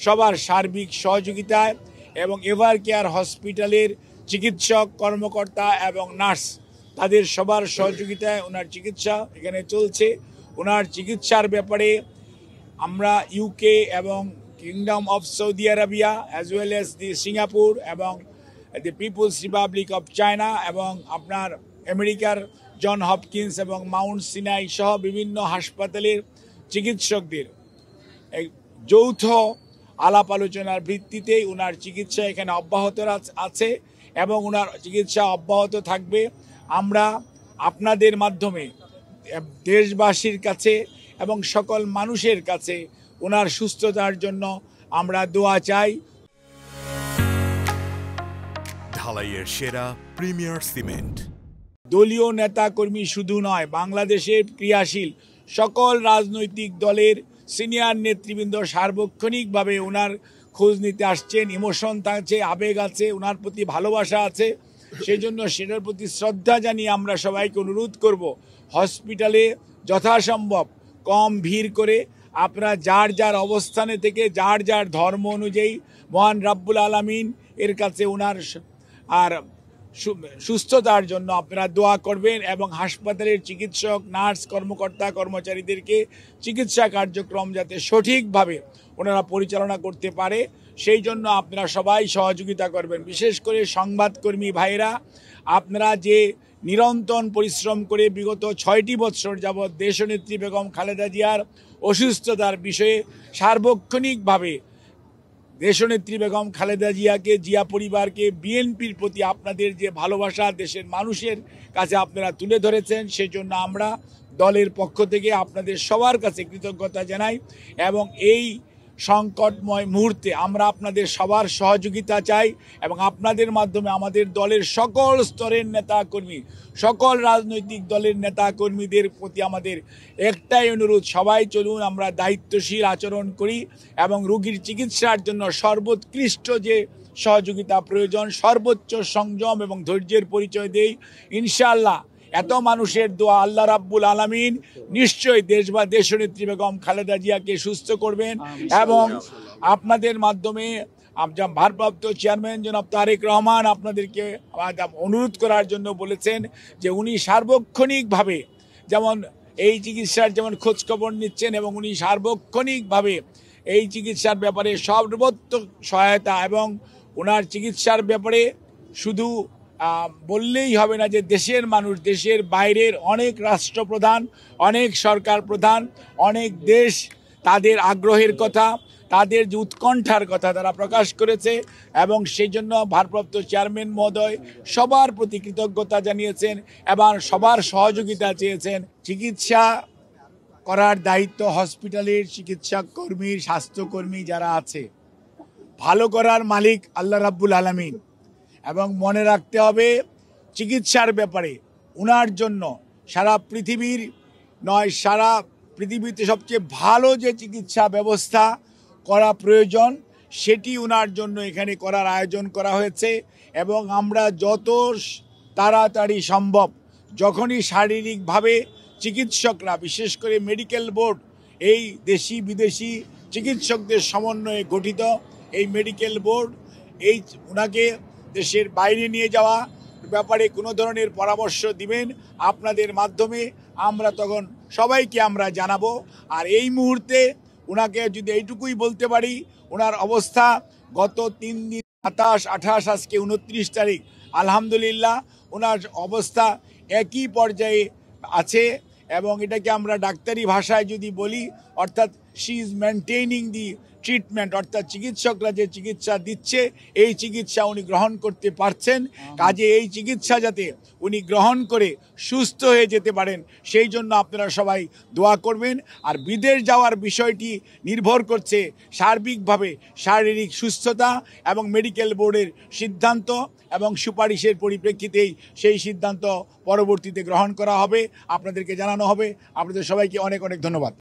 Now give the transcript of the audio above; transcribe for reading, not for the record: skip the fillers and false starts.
সবার সার্বিক সহযোগিতায় এবং এভার কেয়ার হসপিটালের চিকিৎসক কর্মকর্তা এবং নার্স তাদের সবার সহযোগিতায় ওনার চিকিৎসা এখানে চলছে। ওনার চিকিৎসার ব্যাপারে আমরা ইউকে এবং kingdom of Saudi Arabia as well as the Singapore এবং দি পিপলস রিপাবলিক অফ চায়না এবং আপনার আমেরিকার জন হপকিন্স এবং মাউন্ট সিনাই সহ বিভিন্ন হাসপাতালের চিকিৎসকদের যৌথ আলাপ আলোচনার ভিত্তিতেই ওনার চিকিৎসা এখানে অব্যাহত আছে এবং ওনার চিকিৎসা অব্যাহত থাকবে। আমরা আপনাদের মাধ্যমে দেশবাসীর কাছে এবং সকল মানুষের কাছে ওনার সুস্থতার জন্য আমরা দোয়া চাই। ঢালাইয়ের সেরা প্রিমিয়ার সিমেন্ট। দলীয় নেতাকর্মী শুধু নয়, বাংলাদেশের ক্রিয়াশীল সকল রাজনৈতিক দলের সিনিয়র নেতৃবৃন্দ সার্বক্ষণিকভাবে ওনার খোঁজ নিতে আসছেন। ইমোশন আছে, আবেগ আছে, ওনার প্রতি ভালোবাসা আছে। সেই জন্য সেটার প্রতি শ্রদ্ধা জানিয়ে আমরা সবাইকে অনুরোধ করব, হসপিটালে যথাসম্ভব কম ভিড় করে আপনারা যার যার অবস্থানে থেকে যার যার ধর্ম অনুযায়ী মহান রাব্বুল আলামিন এর কাছে ওনার আর সুস্থতার জন্য আপনারা দোয়া করবেন এবং হাসপাতালের চিকিৎসক নার্স কর্মকর্তা কর্মচারীদেরকে চিকিৎসা কার্যক্রম যাতে সঠিকভাবে ওনারা পরিচালনা করতে পারে সেই জন্য আপনারা সবাই সহযোগিতা করবেন। বিশেষ করে সংবাদকর্মী ভাইরা, আপনারা যে নিরন্তর পরিশ্রম করে বিগত 6টি বছর যাবৎ দেশনেত্রী বেগম খালেদা জিয়ার অসুস্থতার বিষয়ে সার্বক্ষণিকভাবে দেশনেত্রী বেগম খালেদা জিয়াকে, জিয়া পরিবারকে, বিএনপির প্রতি আপনাদের যে ভালোবাসা দেশের মানুষের কাছে আপনারা তুলে ধরেছেন, সেজন্য আমরা দলের পক্ষ থেকে আপনাদের সবার কাছে কৃতজ্ঞতা জানাই এবং এই সংকটময় মুহূর্তে আমরা আপনাদের সবার সহযোগিতা চাই এবং আপনাদের মাধ্যমে আমাদের দলের সকল স্তরের নেতাকর্মী, সকল রাজনৈতিক দলের নেতাকর্মীদের প্রতি আমাদের একটাই অনুরোধ, সবাই চলুন আমরা দায়িত্বশীল আচরণ করি এবং রোগীর চিকিৎসার জন্য সর্বোৎকৃষ্ট যে সহযোগিতা প্রয়োজন সর্বোচ্চ সংযম এবং ধৈর্যের পরিচয় দেই। ইনশাআল্লাহ এত মানুষের দোয়া আল্লাহ রাব্বুল আলামিন নিশ্চয়ই দেশনেত্রী বেগম খালেদা জিয়াকে সুস্থ করবেন এবং আপনাদের মাধ্যমে ভারপ্রাপ্ত চেয়ারম্যান জনাব তারেক রহমান আপনাদেরকে অনুরোধ করার জন্য বলেছেন যে উনি সার্বক্ষণিকভাবে যেমন এই চিকিৎসার যেমন খোঁজখবর নিচ্ছেন এবং উনি সার্বক্ষণিকভাবে এই চিকিৎসার ব্যাপারে সর্বোত্তম সহায়তা এবং ওনার চিকিৎসার ব্যাপারে শুধু বললেই হবে না যে দেশের মানুষ, দেশের বাইরের অনেক রাষ্ট্রপ্রধান, অনেক সরকার প্রধান, অনেক দেশ তাদের আগ্রহের কথা, তাদের যে উৎকণ্ঠার কথা তারা প্রকাশ করেছে এবং সেই জন্য ভারপ্রাপ্ত চেয়ারম্যান মহোদয় সবার প্রতি কৃতজ্ঞতা জানিয়েছেন এবং সবার সহযোগিতা চেয়েছেন। চিকিৎসা করার দায়িত্ব হসপিটালের চিকিৎসা কর্মীর, স্বাস্থ্যকর্মী যারা আছে, ভালো করার মালিক আল্লাহ রাব্বুল আলামিন এবং মনে রাখতে হবে চিকিৎসার ব্যাপারে ওনার জন্য সারা পৃথিবীর নয়, সারা পৃথিবীতে সবচেয়ে ভালো যে চিকিৎসা ব্যবস্থা করা প্রয়োজন সেটি ওনার জন্য এখানে করার আয়োজন করা হয়েছে এবং আমরা যত তাড়াতাড়ি সম্ভব যখনই শারীরিকভাবে চিকিৎসকরা, বিশেষ করে মেডিকেল বোর্ড, এই দেশি বিদেশি চিকিৎসকদের সমন্বয়ে গঠিত এই মেডিকেল বোর্ড এই ওনাকে দেশের বাইরে নিয়ে যাওয়া ব্যাপারে কোনো ধরনের পরামর্শ দিবেন আপনাদের মাধ্যমে, আমরা তখন সবাইকে আমরা জানাবো। আর এই মুহূর্তে ওনাকে যদি এইটুকুই বলতে পারি, ওনার অবস্থা গত 3 দিন 27, 28, আজকে 29 তারিখ, আলহামদুলিল্লাহ ওনার অবস্থা একই পর্যায়ে আছে এবং এটাকে আমরা ডাক্তারি ভাষায় যদি বলি অর্থাৎ শি ইজ মেনটেইনিং দি ট্রিটমেন্ট, অর্থাৎ চিকিৎসকরা যে চিকিৎসা দিচ্ছে এই চিকিৎসা উনি গ্রহণ করতে পারছেন। কাজে এই চিকিৎসা যাতে উনি গ্রহণ করে সুস্থ হয়ে যেতে পারেন সেই জন্য আপনারা সবাই দোয়া করবেন। আর বিদেশ যাওয়ার বিষয়টি নির্ভর করছে সার্বিকভাবে শারীরিক সুস্থতা এবং মেডিকেল বোর্ডের সিদ্ধান্ত এবং সুপারিশের পরিপ্রেক্ষিতেই সেই সিদ্ধান্ত পরবর্তীতে গ্রহণ করা হবে, আপনাদেরকে জানানো হবে। আপনাদের সবাইকে অনেক অনেক ধন্যবাদ।